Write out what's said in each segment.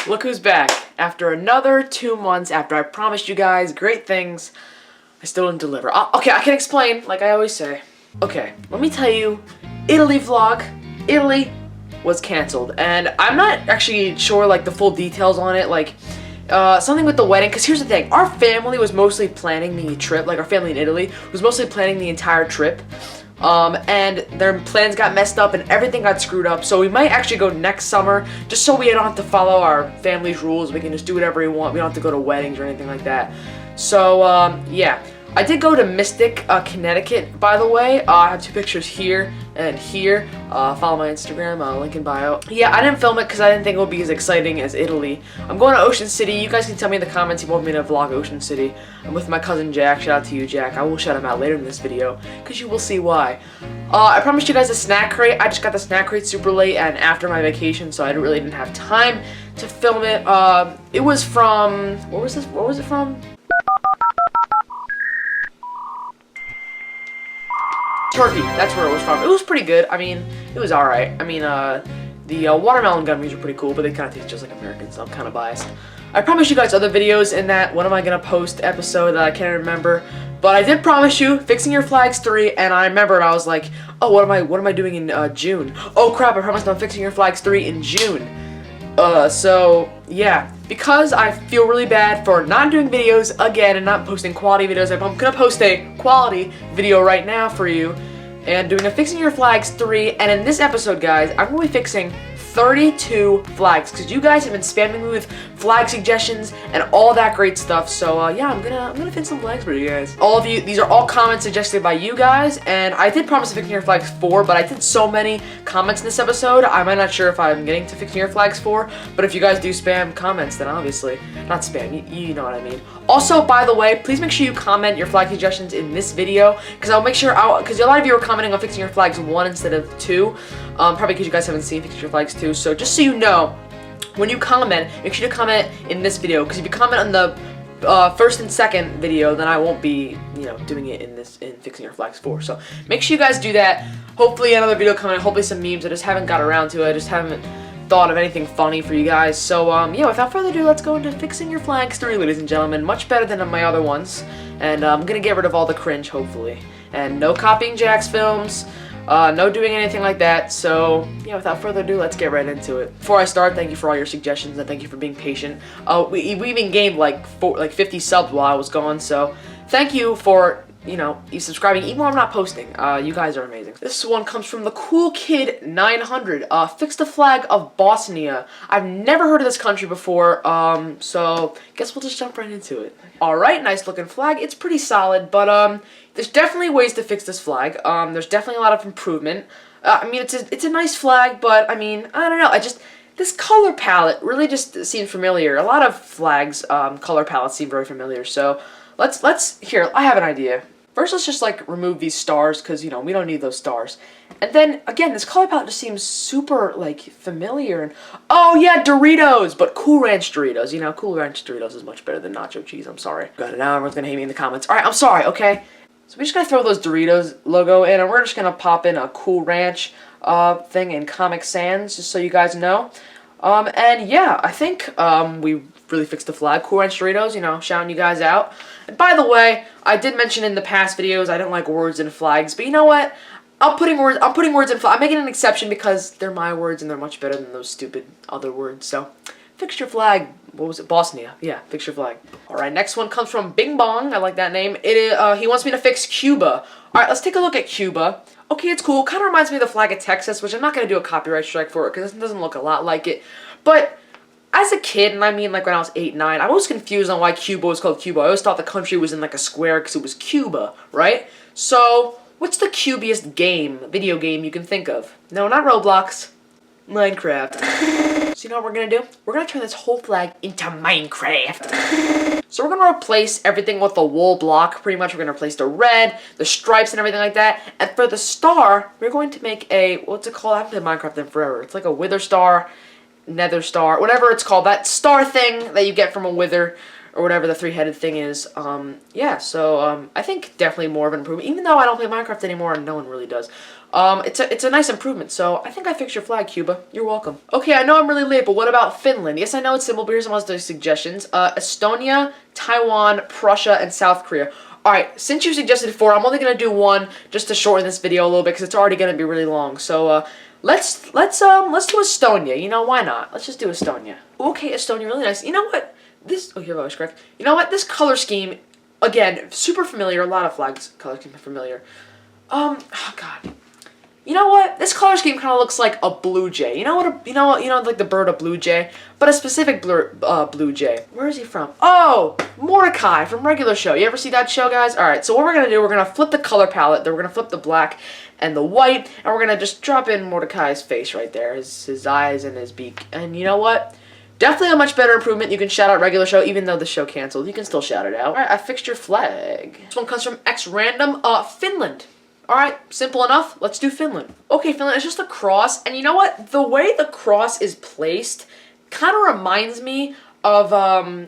Look who's back. After another 2 months, after I promised you guys great things, I still didn't deliver. Okay, I can explain, like I always say. Okay, let me tell you, Italy vlog, Italy was canceled. And I'm not actually sure, like, the full details on it, like, something with the wedding, because here's the thing, our family was mostly planning the trip, like, our family in Italy was mostly planning the entire trip. And their plans got messed up and everything got screwed up, so we might actually go next summer, just so we don't have to follow our family's rules. We can just do whatever we want. We don't have to go to weddings or anything like that. So, yeah. I did go to Mystic, Connecticut, by the way. I have 2 pictures here and here. Follow my Instagram, link in bio. Yeah, I didn't film it because I didn't think it would be as exciting as Italy. I'm going to Ocean City. You guys can tell me in the comments if you want me to vlog Ocean City. I'm with my cousin Jack. Shout out to you, Jack. I will shout him out later in this video because you will see why. I promised you guys a snack crate. I just got the snack crate super late and after my vacation, so I really didn't have time to film it. It was from... What was it from? Turkey, that's where it was from. It was pretty good. I mean, it was alright. I mean, the watermelon gummies are pretty cool, but they kind of taste just like American, so I'm kind of biased. I promised you guys other videos in that When Am I Gonna Post episode that I can't remember, but I did promise you Fixing Your Flags 3, and I remembered I was like, oh, what am I doing in June? Oh crap, I promised I'm Fixing Your Flags 3 in June. So, yeah, because I feel really bad for not doing videos again and not posting quality videos, I'm gonna post a quality video right now for you, and doing a Fixing Your Flags 3, and in this episode, guys, I'm gonna be fixing 32 flags, because you guys have been spamming me with flag suggestions and all that great stuff, so yeah, I'm gonna fix some flags for you guys. All of you, these are all comments suggested by you guys, and I did promise to Fixing Your Flags 4, but I did so many comments in this episode, I'm not sure if I'm getting to Fixing Your Flags 4, but if you guys do spam comments, then obviously, not spam, you know what I mean. Also, by the way, please make sure you comment your flag suggestions in this video, because I'll make sure, because a lot of you are commenting on Fixing Your Flags 1 instead of 2, probably because you guys haven't seen Fixing Your Flags 2, so just so you know, when you comment, make sure to comment in this video, because if you comment on the first and second video, then I won't be, doing it in Fixing Your Flags 4, so make sure you guys do that. Hopefully another video coming, hopefully some memes. I just haven't got around to it, I just haven't thought of anything funny for you guys, so yeah, without further ado, let's go into Fixing Your Flags 3, ladies and gentlemen. Much better than my other ones, and I'm gonna get rid of all the cringe, hopefully, and no copying Jack's films, no doing anything like that, so yeah, without further ado, let's get right into it. Before I start, thank you for all your suggestions, and thank you for being patient. We even gained like 50 subs while I was gone, so thank you for you subscribing, even when I'm not posting. You guys are amazing. This one comes from the Cool Kid 900. Fix the flag of Bosnia. I've never heard of this country before, so guess we'll just jump right into it. Alright, nice looking flag. It's pretty solid, but there's definitely ways to fix this flag. There's definitely a lot of improvement. I mean, it's a nice flag, but I mean, I don't know. This color palette really just seems familiar. A lot of flags, color palettes seem very familiar. So here, I have an idea. First, let's just, like, remove these stars, because, we don't need those stars. And then, again, this color palette just seems super, like, familiar. And oh, yeah, Doritos! But Cool Ranch Doritos, Cool Ranch Doritos is much better than nacho cheese, I'm sorry. Got it, now everyone's gonna hate me in the comments. Alright, I'm sorry, okay? So we're just gonna throw those Doritos logo in, and we're just gonna pop in a Cool Ranch, thing in Comic Sans, just so you guys know. And yeah, I think, we really fixed the flag. Cool Ranch Doritos, shouting you guys out. And by the way, I did mention in the past videos I don't like words in flags, but you know what? I'm putting words in flags. I'm making an exception because they're my words and they're much better than those stupid other words. So, fix your flag. What was it? Bosnia. Yeah, fix your flag. Alright, next one comes from Bing Bong. I like that name. He wants me to fix Cuba. Alright, let's take a look at Cuba. Okay, it's cool. Kind of reminds me of the flag of Texas, which I'm not going to do a copyright strike for it because it doesn't look a lot like it. But as a kid, and I mean like when I was 8, 9, I was confused on why Cuba was called Cuba. I always thought the country was in like a square because it was Cuba, right? So, what's the cubiest video game you can think of? No, not Roblox. Minecraft. So you know what we're gonna do? We're gonna turn this whole flag into Minecraft. So we're gonna replace everything with a wool block, pretty much. We're gonna replace the red, the stripes, and everything like that. And for the star, we're going to make a, what's it called? I haven't played Minecraft in forever. It's like a wither star, nether star, whatever it's called. That star thing that you get from a wither, or whatever the three-headed thing is. Yeah, so I think definitely more of an improvement. Even though I don't play Minecraft anymore, and no one really does. It's a nice improvement. So I think I fixed your flag, Cuba. You're welcome. Okay, I know I'm really late, but what about Finland? Yes, I know it's simple, but here's some other suggestions. Estonia, Taiwan, Prussia, and South Korea. Alright, since you suggested 4, I'm only gonna do 1 just to shorten this video a little bit because it's already gonna be really long. So let's do Estonia. You know, why not? Let's just do Estonia. Okay, Estonia, really nice. You know what? Here I was correct. You know what? This color scheme, again, super familiar. A lot of flags color scheme are familiar. Oh god. You know what? This color scheme kind of looks like a blue jay. You know what? Like the bird, a blue jay, but a specific blue jay. Where is he from? Oh, Mordecai from Regular Show. You ever see that show, guys? All right. So what we're gonna do? We're gonna flip the color palette. Then we're gonna flip the black and the white, and we're gonna just drop in Mordecai's face right there, his eyes and his beak. And you know what? Definitely a much better improvement. You can shout out Regular Show, even though the show canceled. You can still shout it out. All right. I fixed your flag. This one comes from X Random. Finland. Alright, simple enough. Let's do Finland. Okay, Finland, it's just a cross. And you know what? The way the cross is placed kind of reminds me of the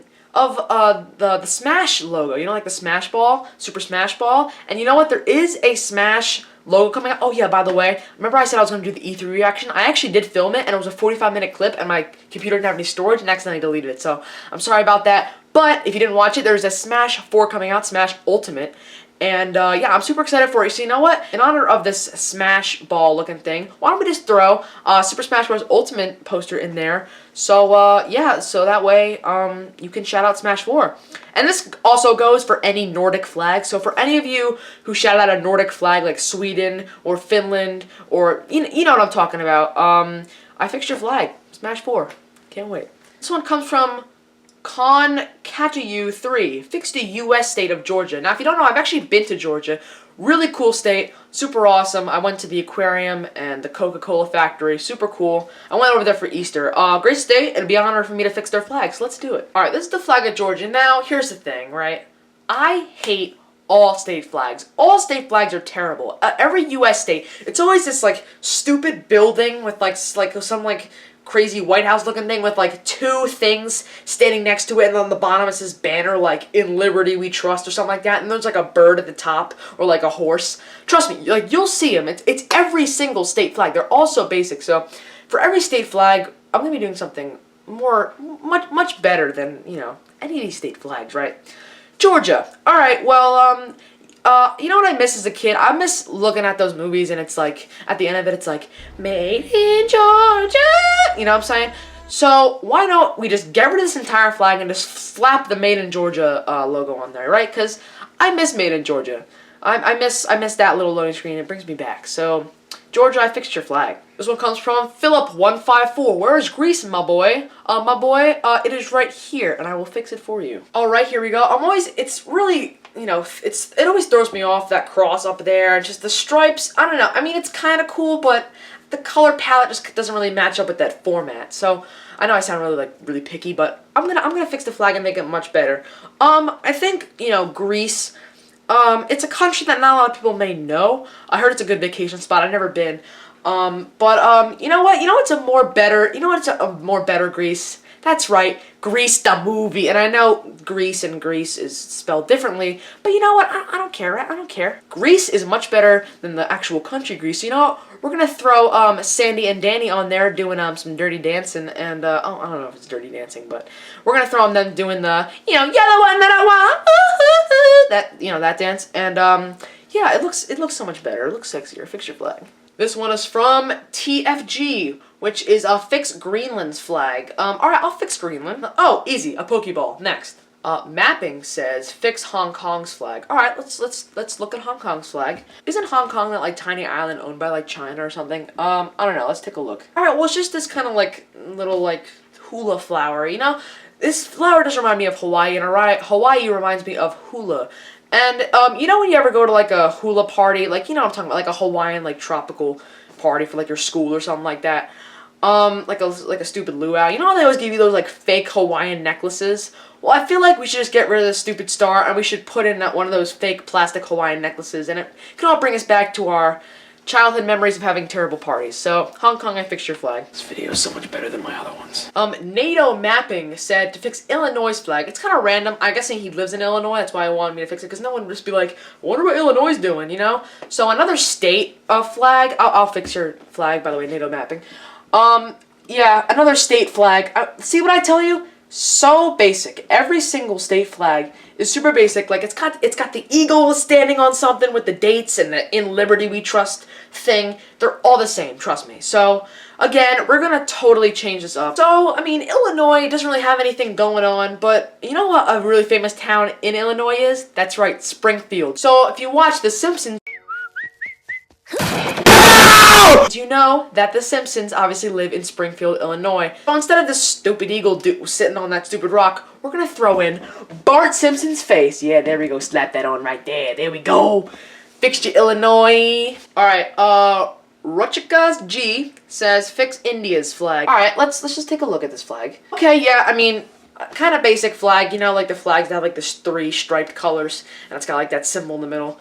Smash logo. You know, like the Smash Ball, Super Smash Ball. And you know what? There is a Smash logo coming out. Oh, yeah, by the way, remember I said I was going to do the E3 reaction? I actually did film it, and it was a 45-minute clip, and my computer didn't have any storage, and accidentally deleted it. So, I'm sorry about that. But, if you didn't watch it, there's a Smash 4 coming out, Smash Ultimate. And, yeah, I'm super excited for it. So, you know what? In honor of this Smash Ball looking thing, why don't we just throw Super Smash Bros. Ultimate poster in there. So, yeah, so that way, you can shout out Smash 4. And this also goes for any Nordic flag. So, for any of you who shout out a Nordic flag like Sweden or Finland or, you know what I'm talking about, I fixed your flag. Smash 4. Can't wait. This one comes from Concatau 3, fixed the U.S. state of Georgia. Now, if you don't know, I've actually been to Georgia. Really cool state, super awesome. I went to the aquarium and the Coca-Cola factory, super cool. I went over there for Easter. Great state, it'd be an honor for me to fix their flag, so let's do it. Alright, this is the flag of Georgia. Now, here's the thing, right? I hate all state flags. All state flags are terrible. Every U.S. state, it's always this, like, stupid building with, some crazy White House looking thing with like 2 things standing next to it, and on the bottom it says banner like "In Liberty We Trust" or something like that, and there's like a bird at the top or like a horse. Trust me, like you'll see them. It's every single state flag. They're all so basic. So for every state flag, I'm gonna be doing something much better than any of these state flags, right? Georgia. All right. Well, you know what I miss as a kid? I miss looking at those movies and it's like, at the end of it, it's like, made in Georgia, you know what I'm saying? So, why don't we just get rid of this entire flag and just slap the Made in Georgia logo on there, right? Because I miss Made in Georgia. I miss that little loading screen. It brings me back. So, Georgia, I fixed your flag. This one comes from Philip154. Where is Greece, my boy? It is right here, and I will fix it for you. All right, here we go. It's really, it always throws me off, that cross up there, and just the stripes. I don't know. I mean, it's kind of cool, but the color palette just doesn't really match up with that format. So, I know I sound really picky, but I'm gonna fix the flag and make it much better. I think, Greece. It's a country that not a lot of people may know. I heard it's a good vacation spot. I've never been. You know what? It's a more better Greece? That's right, Grease the movie. And I know Greece and Greece is spelled differently, but you know what? I don't care, right? I don't care. Greece is much better than the actual country Greece. You know what? We're gonna throw Sandy and Danny on there doing some dirty dancing, and I don't know if it's dirty dancing, but we're gonna throw them doing the you're the one that I want, that dance, and yeah, it looks so much better. It looks sexier. Fix your flag. This one is from TFG, which is fix Greenland's flag. Alright, I'll fix Greenland. Oh, easy, a Pokeball. Next. Mapping says fix Hong Kong's flag. Alright, let's look at Hong Kong's flag. Isn't Hong Kong that tiny island owned by China or something? I don't know, let's take a look. Alright, well it's just this kind of little hula flower, This flower does remind me of Hawaii, and Hawaii reminds me of hula. And, when you ever go to, a hula party, what I'm talking about, a Hawaiian, tropical party for, your school or something like that, like a stupid luau, how they always give you those, fake Hawaiian necklaces? Well, I feel like we should just get rid of this stupid star, and we should put in one of those fake plastic Hawaiian necklaces, and it can all bring us back to our childhood memories of having terrible parties. So, Hong Kong, I fixed your flag. This video is so much better than my other ones. NATO Mapping said to fix Illinois' flag. It's kind of random. I'm guessing he lives in Illinois. That's why I wanted me to fix it, because no one would just be like, I wonder what Illinois is doing, you know? So, another state flag. I'll fix your flag, by the way, NATO Mapping. Yeah, another state flag. See what I tell you? So basic. Every single state flag is super basic. Like, it's got the eagle standing on something with the dates and the "In Liberty We Trust" thing. They're all the same, trust me. So, again, we're gonna totally change this up. So, I mean, Illinois doesn't really have anything going on, but you know what a really famous town in Illinois is? That's right, Springfield. So, if you watch The Simpsons, do you know that the Simpsons obviously live in Springfield, Illinois? So instead of this stupid eagle sitting on that stupid rock, we're gonna throw in Bart Simpson's face. Yeah, there we go. Slap that on right there. There we go. Fixed you, Illinois. Alright, Ruchika's G says fix India's flag. Alright, let's just take a look at this flag. Okay, yeah, I mean, kind of basic flag. You know, like the flags that have like this 3 striped colors, and it's got like that symbol in the middle.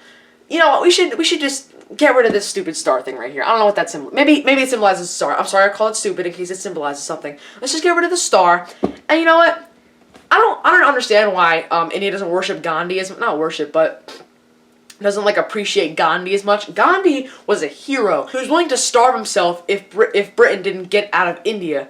You know what, we should just get rid of this stupid star thing right here. I don't know what that symbol. Maybe it symbolizes a star. I'm sorry, I call it stupid in case it symbolizes something. Let's just get rid of the star. And you know what? I don't understand why India doesn't worship Gandhi as not worship, but doesn't like appreciate Gandhi as much. Gandhi was a hero. He was willing to starve himself if Britain didn't get out of India.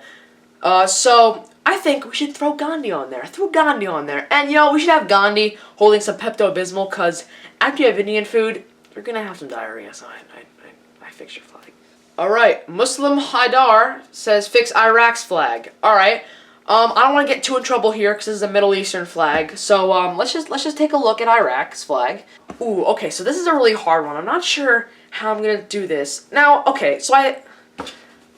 So I think we should throw Gandhi on there. Throw Gandhi on there. And, you know, we should have Gandhi holding some Pepto-Bismol, because after you have Indian food, you're going to have some diarrhea. So I fixed your flag. Alright, Muslim Haidar says fix Iraq's flag. Alright, I don't want to get too in trouble here, because this is a Middle Eastern flag. So, let's just take a look at Iraq's flag. Ooh, okay, so this is a really hard one. I'm not sure how I'm going to do this. Now, okay, so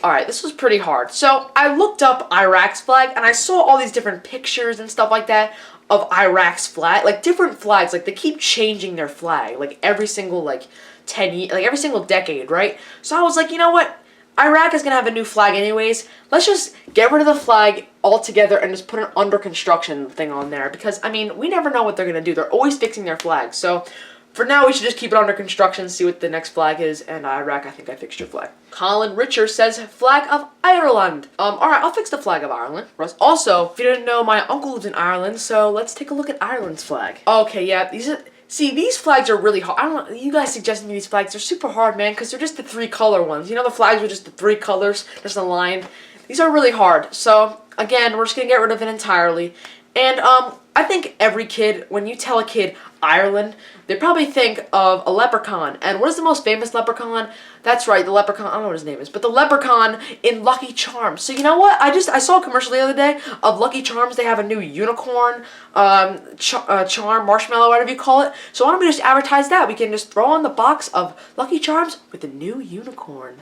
Alright, this was pretty hard. So, I looked up Iraq's flag, and I saw all these different pictures and stuff like that of Iraq's flag. Like, different flags. Like, they keep changing their flag. Like, every single, like, 10 years, like, every single decade, right? So, I was like, you know what? Iraq is going to have a new flag anyways. Let's just get rid of the flag altogether and just put an under construction thing on there. Because, I mean, we never know what they're going to do. They're always fixing their flags. So, for now, we should just keep it under construction, see what the next flag is, and Iraq, I think I fixed your flag. Colin Richer says, flag of Ireland. Alright, I'll fix the flag of Ireland. Also, if you didn't know, my uncle lives in Ireland, so let's take a look at Ireland's flag. Okay, yeah, these flags are really hard. I don't know, you guys suggested me these flags. They're super hard, man, because they're just the 3 color ones. You know, the flags with just the 3 colors, just a line. These are really hard. So, again, we're just going to get rid of it entirely. And, I think every kid, when you tell a kid Ireland, they probably think of a leprechaun. And what is the most famous leprechaun? That's right, the leprechaun, I don't know what his name is, but the leprechaun in Lucky Charms. So you know what? I saw a commercial the other day of Lucky Charms. They have a new unicorn, charm, marshmallow, whatever you call it. So why don't we just advertise that? We can just throw on the box of Lucky Charms with the new unicorn,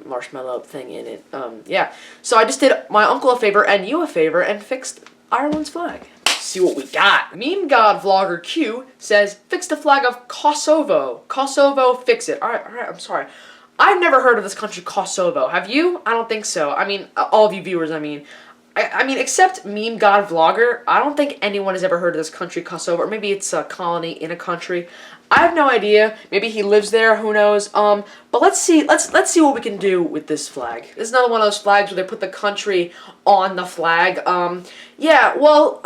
marshmallow thing in it. Yeah. So I just did my uncle a favor and you a favor and fixed Ireland's flag. See what we got. Meme God Vlogger Q says, fix the flag of Kosovo. Kosovo, fix it. Alright, I'm sorry. I've never heard of this country, Kosovo. Have you? I don't think so. I mean, all of you viewers, I mean, except Meme God Vlogger, I don't think anyone has ever heard of this country, Kosovo. Or maybe it's a colony in a country. I have no idea. Maybe he lives there. Who knows? But let's see. Let's see what we can do with this flag. This is another one of those flags where they put the country on the flag. Yeah. Well,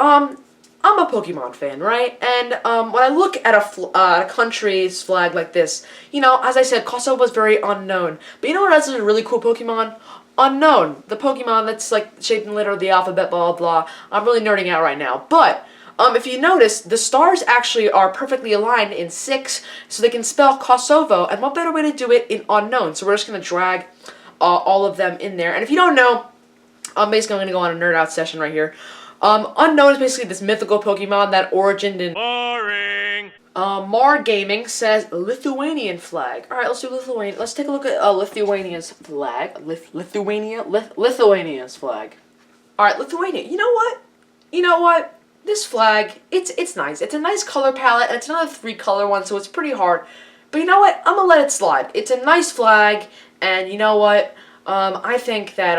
I'm a Pokemon fan, right? And when I look at a country's flag like this, you know, as I said, Kosovo is very unknown. But you know what else is a really cool Pokemon? Unknown. The Pokemon that's like shaped in the letter of the alphabet, blah, blah, blah. I'm really nerding out right now. But if you notice, the stars actually are perfectly aligned in 6, so they can spell Kosovo. And what better way to do it in unknown? So we're just going to drag all of them in there. And if you don't know, I'm basically going to go on a nerd out session right here. Unknown is basically this mythical Pokemon that origined in... Boring! Mar Gaming says Lithuanian flag. Alright, let's do Lithuania. Let's take a look at Lithuania's flag. Lithuania's flag. Alright, Lithuania. You know what? You know what? This flag, it's nice. It's a nice color palette, and it's another 3 color one, so it's pretty hard. But you know what? I'm gonna let it slide. It's a nice flag, and you know what? I think that,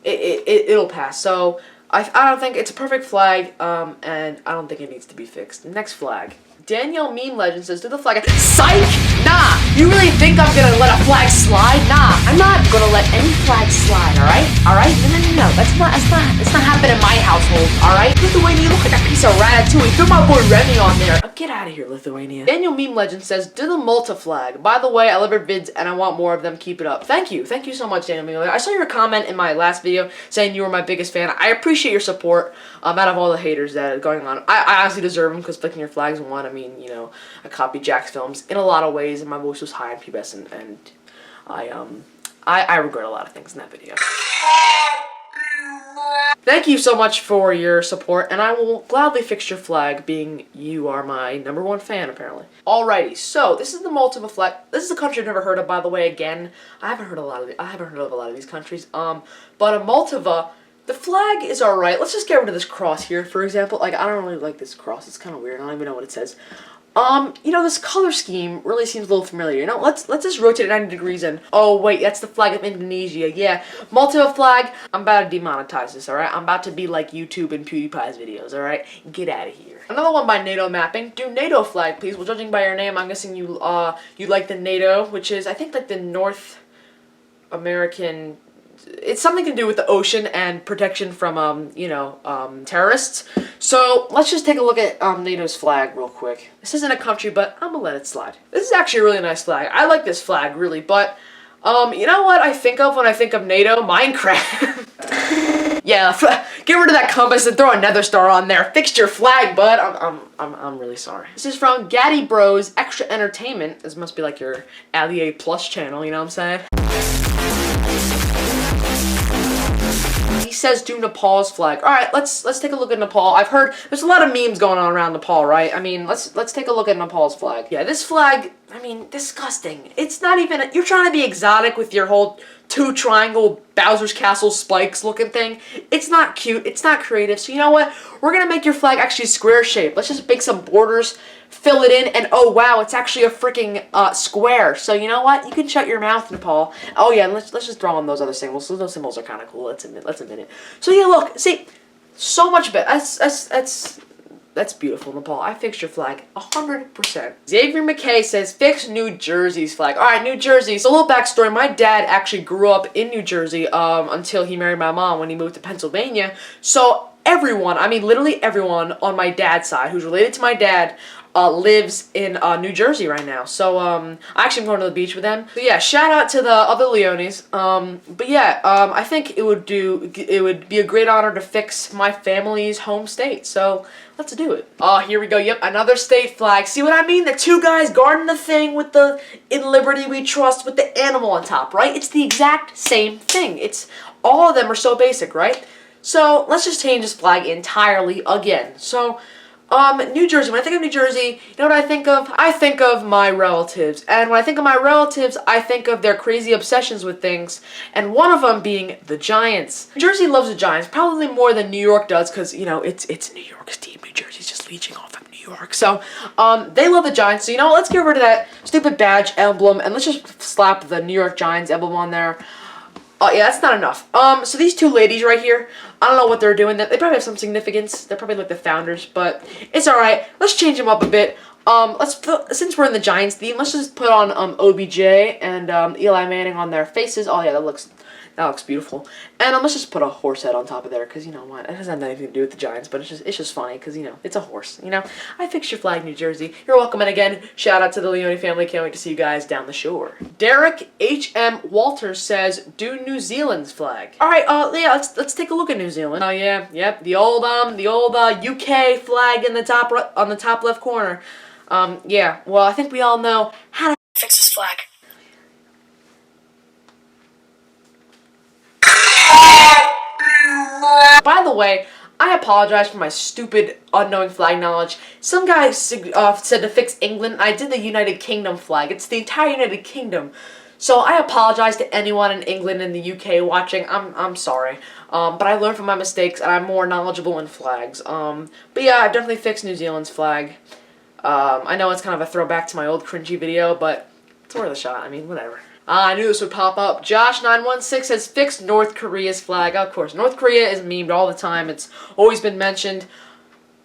it'll pass. So, I don't think it's a perfect flag, and I don't think it needs to be fixed. Next flag. Daniel Meme Legend says, do the flag. Psych! Nah! You really think I'm gonna let a flag slide? Nah, I'm not gonna let any flag slide, alright? Alright? No. It's not happening in my household, alright? Lithuania, you look like a piece of ratatouille. Throw my boy Remy on there. Oh, get out of here, Lithuania. Daniel Meme Legend says, do the Malta flag. By the way, I love your vids and I want more of them. Keep it up. Thank you. Thank you so much, Daniel Meme Legend. I saw your comment in my last video saying you were my biggest fan. I appreciate your support out of all the haters that are going on. I honestly deserve them because flicking your flags one. I mean, you know, I copied Jack's films in a lot of ways and my voice was high in PBS and I regret a lot of things in that video. Thank you so much for your support, and I will gladly fix your flag, being you are my #1 fan, apparently. Alrighty, so this is the Moldova flag. This is a country I've never heard of, by the way. Again, I haven't heard of a lot of these countries. But in Moldova, the flag is alright. Let's just get rid of this cross here, for example. Like, I don't really like this cross. It's kind of weird. I don't even know what it says. You know, this color scheme really seems a little familiar. You know, let's just rotate it 90 degrees and, oh wait, that's the flag of Indonesia. Yeah, Moldova flag. I'm about to demonetize this, alright? I'm about to be like YouTube and PewDiePie's videos, alright? Get out of here. Another one by NATO mapping. Do NATO flag, please. Well, judging by your name, I'm guessing you like the NATO, which is, I think, like the North American. It's something to do with the ocean and protection from, terrorists. So, let's just take a look at NATO's flag real quick. This isn't a country, but I'm gonna let it slide. This is actually a really nice flag. I like this flag, really, but, you know what I think of when I think of NATO? Minecraft. Yeah, get rid of that compass and throw a nether star on there. Fix your flag, bud. I'm really sorry. This is from Gaddy Bros Extra Entertainment. This must be like your Allier Plus channel, you know what I'm saying? He says do Nepal's flag. Alright, let's take a look at Nepal. I've heard there's a lot of memes going on around Nepal, right? I mean, let's take a look at Nepal's flag. Yeah, this flag, I mean, disgusting. It's not even, you're trying to be exotic with your whole 2 triangle Bowser's Castle spikes looking thing. It's not cute, it's not creative. So you know what? We're gonna make your flag actually square shaped. Let's just make some borders, fill it in, and oh wow, it's actually a freaking square. So you know what? You can shut your mouth, Nepal. Oh yeah, and let's just draw on those other symbols. Those symbols are kind of cool. Let's admit it. So yeah, look, see, so much better. That's beautiful, Nepal. I fixed your flag 100%. Xavier McKay says, fix New Jersey's flag. Alright, New Jersey. So a little backstory. My dad actually grew up in New Jersey until he married my mom when he moved to Pennsylvania. So everyone, I mean literally everyone on my dad's side who's related to my dad lives in New Jersey right now. So I actually am going to the beach with them. So yeah, shout out to the other Leones. But yeah, I think it would be a great honor to fix my family's home state. So let's do it. Oh, here we go. Yep, another state flag. See what I mean? The 2 guys guarding the thing with the "In Liberty We Trust" with the animal on top, right? It's the exact same thing. It's all of them are so basic, right? So let's just change this flag entirely again. So New Jersey. When I think of New Jersey, you know what I think of? I think of my relatives. And when I think of my relatives, I think of their crazy obsessions with things. And one of them being the Giants. New Jersey loves the Giants, probably more than New York does, because, you know, it's New York's team. New Jersey's just leeching off of New York. So, they love the Giants. So, you know, let's get rid of that stupid badge emblem, and let's just slap the New York Giants emblem on there. Oh, yeah, that's not enough. So these 2 ladies right here, I don't know what they're doing. They probably have some significance. They're probably like the founders, but it's alright. Let's change them up a bit. Since we're in the Giants theme, let's just put on OBJ and Eli Manning on their faces. Oh yeah, that looks beautiful. And let's just put a horse head on top of there, because you know what, it doesn't have anything to do with the Giants, but it's just funny, because you know, it's a horse, you know. I fixed your flag, New Jersey. You're welcome, and again, shout out to the Leone family. Can't wait to see you guys down the shore. Derek H.M. Walters says, do New Zealand's flag. Alright, yeah, let's take a look at New Zealand. Oh yeah, yep, the old UK flag in the top on the top left corner. Yeah, well, I think we all know how to fix this flag. By the way, I apologize for my stupid, unknowing flag knowledge. Some guy said to fix England. I did the United Kingdom flag. It's the entire United Kingdom. So I apologize to anyone in England and the UK watching. I'm sorry. But I learned from my mistakes, and I'm more knowledgeable in flags. But yeah, I've definitely fixed New Zealand's flag. I know it's kind of a throwback to my old cringy video, but it's worth a shot. I mean, whatever. I knew this would pop up. Josh916 has fixed North Korea's flag. Of course, North Korea is memed all the time. It's always been mentioned.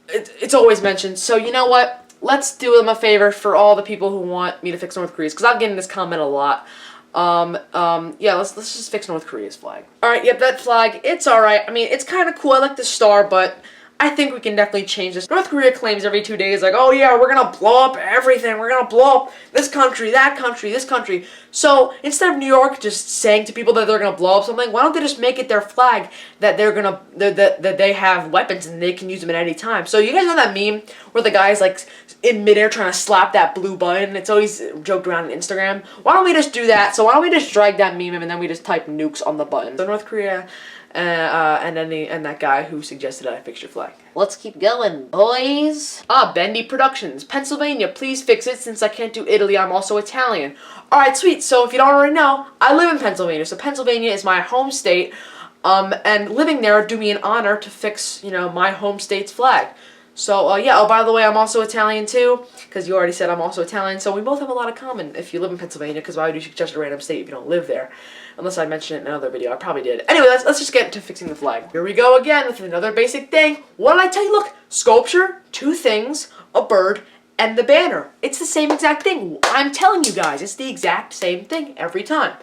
It's always mentioned. So you know what? let's do them a favor for all the people who want me to fix North Korea's, because I'm getting this comment a lot. Yeah, let's just fix North Korea's flag. Alright, yep, that flag, it's alright. I mean, it's kind of cool. I like the star, but I think we can definitely change this. North Korea claims every 2 days, like, oh yeah, we're gonna blow up everything. We're gonna blow up this country, that country, this country. So, instead of New York just saying to people that they're gonna blow up something, why don't they just make it their flag that that they have weapons and they can use them at any time? So, you guys know that meme where the guy's like in midair trying to slap that blue button? It's always joked around on Instagram. Why don't we just do that? So, why don't we just drag that meme and then we just type nukes on the button? So, North Korea and that guy who suggested I fix your flag. Let's keep going, boys. Bendy Productions, Pennsylvania, please fix it since I can't do Italy. I'm also Italian. Alright, sweet. So if you don't already know, I live in Pennsylvania. So Pennsylvania is my home state. And living there would do me an honor to fix, you know, my home state's flag. So, yeah, oh, by the way, I'm also Italian, too, because you already said I'm also Italian, so we both have a lot of common if you live in Pennsylvania, because why would you suggest a random state if you don't live there? Unless I mentioned it in another video. I probably did. Anyway, let's just get into fixing the flag. Here we go again with another basic thing. What did I tell you? Look, sculpture, 2 things, a bird, and the banner. It's the same exact thing. I'm telling you guys, it's the exact same thing every time.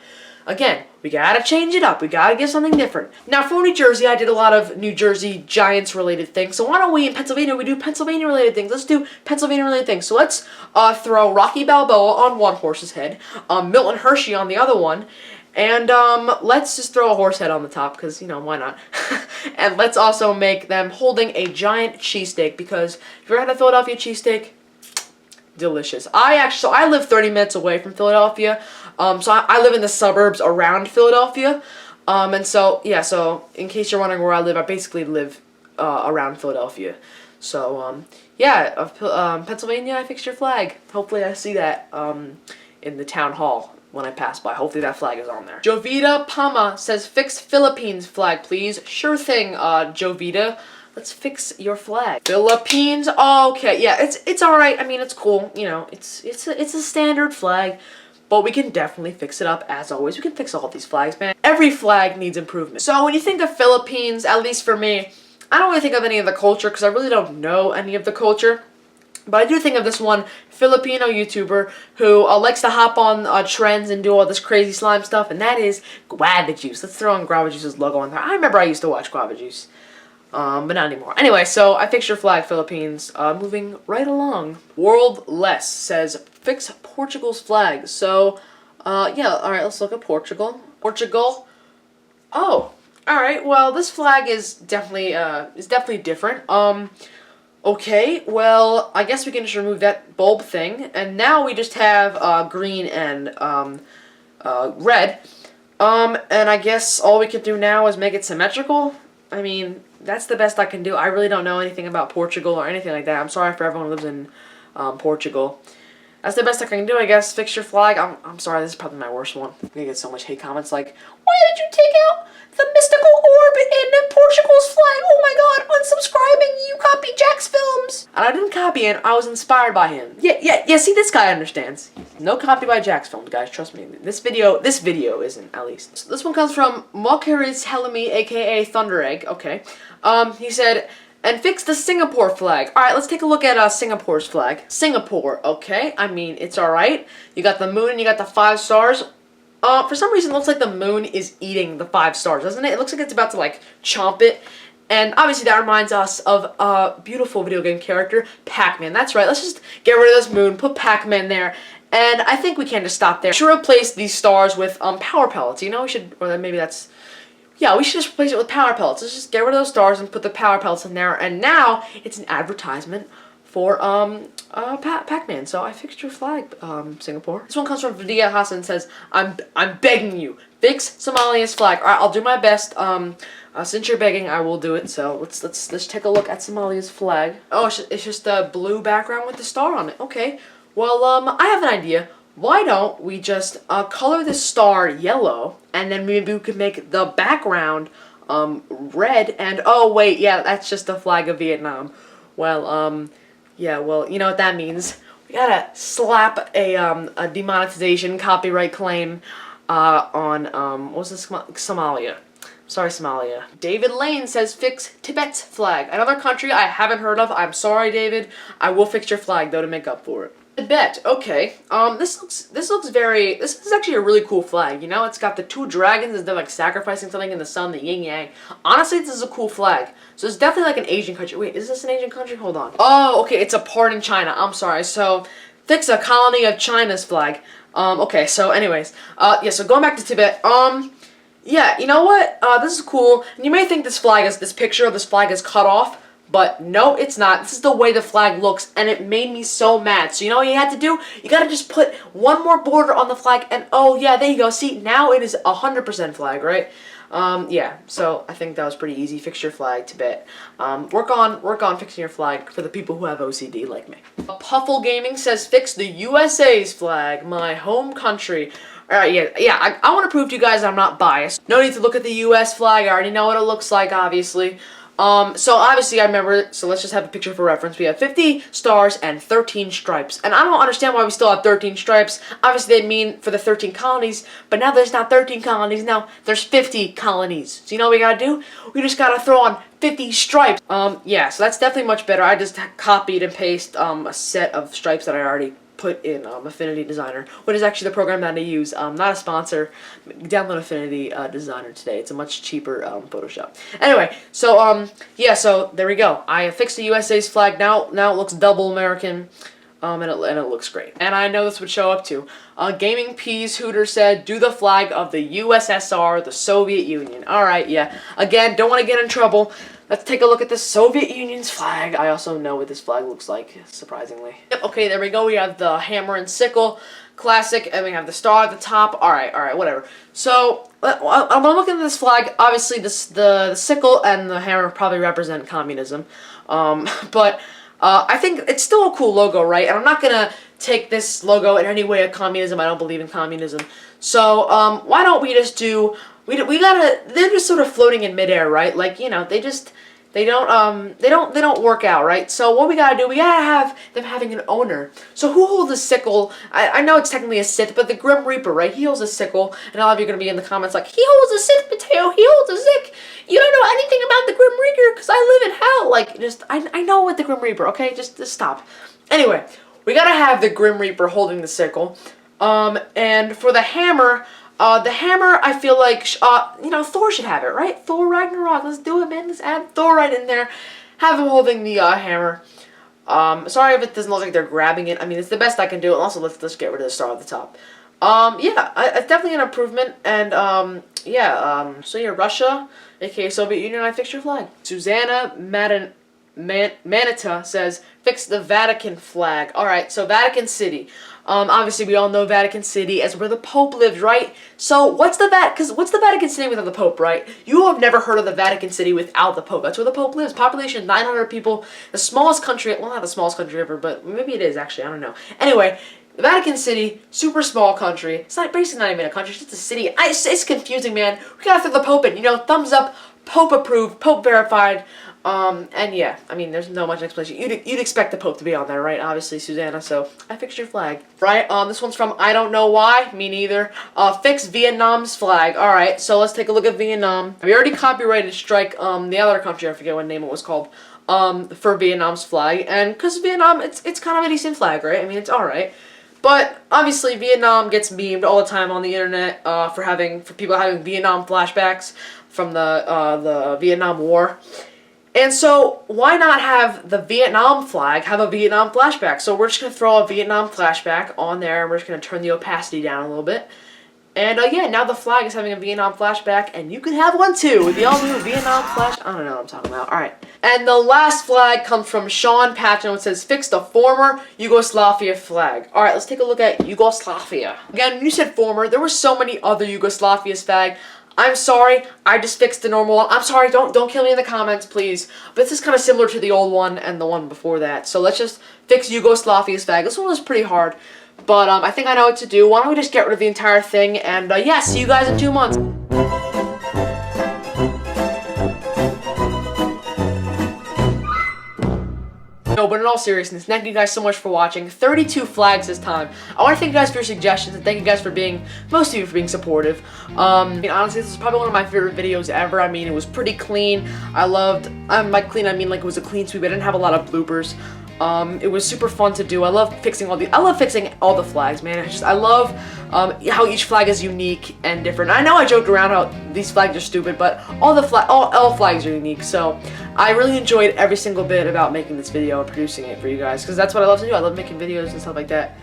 Again, we gotta change it up. We gotta give something different. Now, for New Jersey, I did a lot of New Jersey Giants-related things. So why don't we, in Pennsylvania, we do Pennsylvania-related things. Let's do Pennsylvania-related things. So let's throw Rocky Balboa on one horse's head, Milton Hershey on the other one, and let's just throw a horse head on the top, because, you know, why not? And let's also make them holding a giant cheesesteak, because if you ever had a Philadelphia cheesesteak, delicious. I live 30 minutes away from Philadelphia, so I live in the suburbs around Philadelphia, and so, yeah, so in case you're wondering where I live, I basically live around Philadelphia. So, yeah, Pennsylvania, I fixed your flag. Hopefully I see that in the town hall when I pass by. Hopefully that flag is on there. Jovita Pama says, fix Philippines flag, please. Sure thing, Jovita. Let's fix your flag. Philippines. Oh, okay, yeah, it's all right. I mean, it's cool. You know, it's a standard flag, but we can definitely fix it up. As always, we can fix all these flags, man. Every flag needs improvement. So when you think of Philippines, at least for me, I don't really think of any of the culture because I really don't know any of the culture. But I do think of this one Filipino YouTuber who likes to hop on trends and do all this crazy slime stuff, and that is Guava Juice. Let's throw in Guava Juice's logo on there. I remember I used to watch Guava Juice. But not anymore. Anyway, so I fixed your flag, Philippines. Moving right along. World Less says, fix Portugal's flag. So, yeah, alright, let's look at Portugal. Portugal. Oh, alright, well, this flag is definitely different. Okay, well, I guess we can just remove that bulb thing. And now we just have, green and, red. And I guess all we can do now is make it symmetrical. I mean, that's the best I can do. I really don't know anything about Portugal or anything like that. I'm sorry for everyone who lives in Portugal. That's the best I can do, I guess. Fix your flag. I'm sorry, this is probably my worst one. I'm gonna get so much hate comments like, why did you take out the mystical orb in Portugal's flag? Oh my god, unsubscribing, you copied Jack's films. And I didn't copy him, I was inspired by him. Yeah, see, this guy understands. No copy by Jack's films, guys, trust me. This video isn't, at least. So this one comes from Mokeri's Helemi, aka Thunder Egg, okay. He said, and fix the Singapore flag. Alright, let's take a look at Singapore's flag. Singapore, okay. I mean, it's alright. You got the moon and you got the 5 stars. For some reason, it looks like the moon is eating the 5 stars, doesn't it? It looks like it's about to, like, chomp it. And obviously that reminds us of a beautiful video game character, Pac-Man. That's right, let's just get rid of this moon, put Pac-Man there. And I think we can just stop there. We should replace these stars with power pellets, you know? We should, or maybe that's... Yeah, we should just replace it with power pellets. Let's just get rid of those stars and put the power pellets in there. And now, it's an advertisement for, Pac-Man. So I fixed your flag, Singapore. This one comes from Vidya Hassan and says, I'm begging you, fix Somalia's flag. Alright, I'll do my best. Since you're begging, I will do it. So let's take a look at Somalia's flag. Oh, it's just a blue background with the star on it. Okay. Well, I have an idea. Why don't we just color the star yellow, and then maybe we could make the background red, and oh wait, yeah, that's just the flag of Vietnam. Well, yeah, well, you know what that means. We gotta slap a demonetization copyright claim on, what's this, Somalia. Sorry, Somalia. David Lane says fix Tibet's flag. Another country I haven't heard of. I'm sorry, David. I will fix your flag though to make up for it. Tibet. Okay. This is actually a really cool flag. You know, it's got the two dragons and they're like sacrificing something in the sun, the yin yang. Honestly, this is a cool flag. So it's definitely like an Asian country. Wait, is this an Asian country? Hold on. Oh, okay. It's a part in China. I'm sorry. So fix a colony of China's flag. Okay. So anyways, yeah. So going back to Tibet. Yeah, you know what? This is cool. And you may think this picture of this flag is cut off, but no, it's not. This is the way the flag looks, and it made me so mad. So you know what you had to do? You gotta just put one more border on the flag, and oh yeah, there you go. See, now it is 100% flag, right? Yeah, so I think that was pretty easy. Fix your flag, Tibet. Work on fixing your flag for the people who have OCD like me. Puffle Gaming says fix the USA's flag, my home country. Alright, yeah, I want to prove to you guys I'm not biased. No need to look at the US flag, I already know what it looks like, obviously. So obviously I remember it, so let's just have a picture for reference. We have 50 stars and 13 stripes. And I don't understand why we still have 13 stripes. Obviously they mean for the 13 colonies, but now there's not 13 colonies, now there's 50 colonies. So you know what we gotta do? We just gotta throw on 50 stripes. Yeah, so that's definitely much better. I just copied and pasted a set of stripes that I already put in Affinity Designer, which is actually the program that I use. Not a sponsor. Download Affinity Designer today. It's a much cheaper Photoshop. Anyway, so yeah, so there we go. I fixed the USA's flag. Now it looks double American. And it looks great. And I know this would show up too. Gaming Peas Hooter said, do the flag of the USSR, the Soviet Union. Alright, yeah. Again, don't want to get in trouble. Let's take a look at the Soviet Union's flag. I also know what this flag looks like, surprisingly. Yep, okay, there we go. We have the hammer and sickle, classic, and we have the star at the top. Alright, whatever. So, I'm looking at this flag. Obviously, the sickle and the hammer probably represent communism. But I think it's still a cool logo, right? And I'm not gonna take this logo in any way of communism. I don't believe in communism. So, why don't we just do... they're just sort of floating in midair, right? Like, you know, they don't work out, right? So what we gotta do, we gotta have them having an owner. So who holds a sickle? I know it's technically a Sith, but the Grim Reaper, right? He holds a sickle, and a lot of you are gonna be in the comments like, he holds a Sith potato, he holds a Zik. You don't know anything about the Grim Reaper, because I live in hell. Like, just, I know what the Grim Reaper, okay? Just stop. Anyway, we gotta have the Grim Reaper holding the sickle. And for the hammer, I feel like, you know, Thor should have it, right? Thor Ragnarok, let's do it, man. Let's add Thor right in there. Have him holding the hammer. Sorry if it doesn't look like they're grabbing it. I mean, it's the best I can do. And also, let's get rid of the star at the top. Yeah, it's definitely an improvement. And, so yeah, Russia, aka Soviet Union, I fixed your flag. Susanna Manita says, fix the Vatican flag. Alright, so Vatican City. Obviously we all know Vatican City as where the Pope lived, right? So what's the Vatican City without the Pope, right? You have never heard of the Vatican City without the Pope. That's where the Pope lives. Population 900 people. The smallest country, well, not the smallest country ever, but maybe it is actually, I don't know. Anyway, the Vatican City, super small country. It's not basically not even a country, it's just a city. It's confusing, man. We gotta throw the Pope in, you know, thumbs up, Pope approved, Pope verified. And yeah, I mean, there's no much explanation. You'd expect the Pope to be on there, right? Obviously, Susanna, so I fixed your flag. Right, this one's from I Don't Know Why, me neither. Fix Vietnam's flag. Alright, so let's take a look at Vietnam. We already copyrighted strike, the other country, I forget what name it was called, for Vietnam's flag. And because Vietnam, it's kind of a decent flag, right? I mean, it's alright. But obviously Vietnam gets memed all the time on the internet for people having Vietnam flashbacks from the Vietnam War. And so, why not have the Vietnam flag have a Vietnam flashback? So we're just going to throw a Vietnam flashback on there, and we're just going to turn the opacity down a little bit. And yeah, now the flag is having a Vietnam flashback, and you can have one too, with the all-new Vietnam flash. I don't know what I'm talking about. Alright. And the last flag comes from Sean Patchen, which says, fix the former Yugoslavia flag. Alright, let's take a look at Yugoslavia. Again, when you said former, there were so many other Yugoslavia's flag. I'm sorry, I just fixed the normal one. I'm sorry, don't kill me in the comments, please. But this is kind of similar to the old one and the one before that. So let's just fix Yugoslavia's flag. This one was pretty hard, but I think I know what to do. Why don't we just get rid of the entire thing, and yeah, see you guys in 2 months. No, but in all seriousness, thank you guys so much for watching. 32 flags this time. I want to thank you guys for your suggestions, and thank you guys for being, most of you for being supportive. I mean, honestly, this is probably one of my favorite videos ever. I mean, it was pretty clean. I loved, by clean I mean like it was a clean sweep. I didn't have a lot of bloopers. It was super fun to do. I love fixing all the flags, man. I love how each flag is unique and different. I know I joked around how these flags are stupid, but all flags are unique. So I really enjoyed every single bit about making this video and producing it for you guys, because that's what I love to do. I love making videos and stuff like that.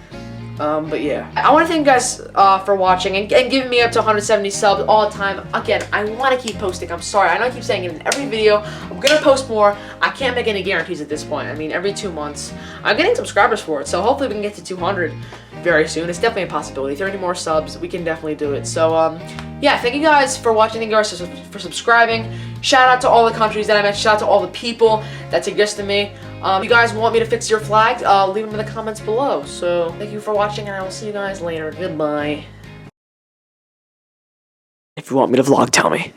But yeah, I want to thank you guys for watching and giving me up to 170 subs all the time. Again, I want to keep posting. I'm sorry, I know I keep saying it in every video. I'm gonna post more. I can't make any guarantees at this point. I mean, every 2 months. I'm getting subscribers for it, so hopefully we can get to 200 very soon. It's definitely a possibility. 30 more subs, we can definitely do it. So yeah, thank you guys for watching. Thank you guys for subscribing. Shout out to all the countries that I mentioned. Shout out to all the people that suggested me. If you guys want me to fix your flags, leave them in the comments below. So thank you for watching, and I will see you guys later. Goodbye. If you want me to vlog, tell me.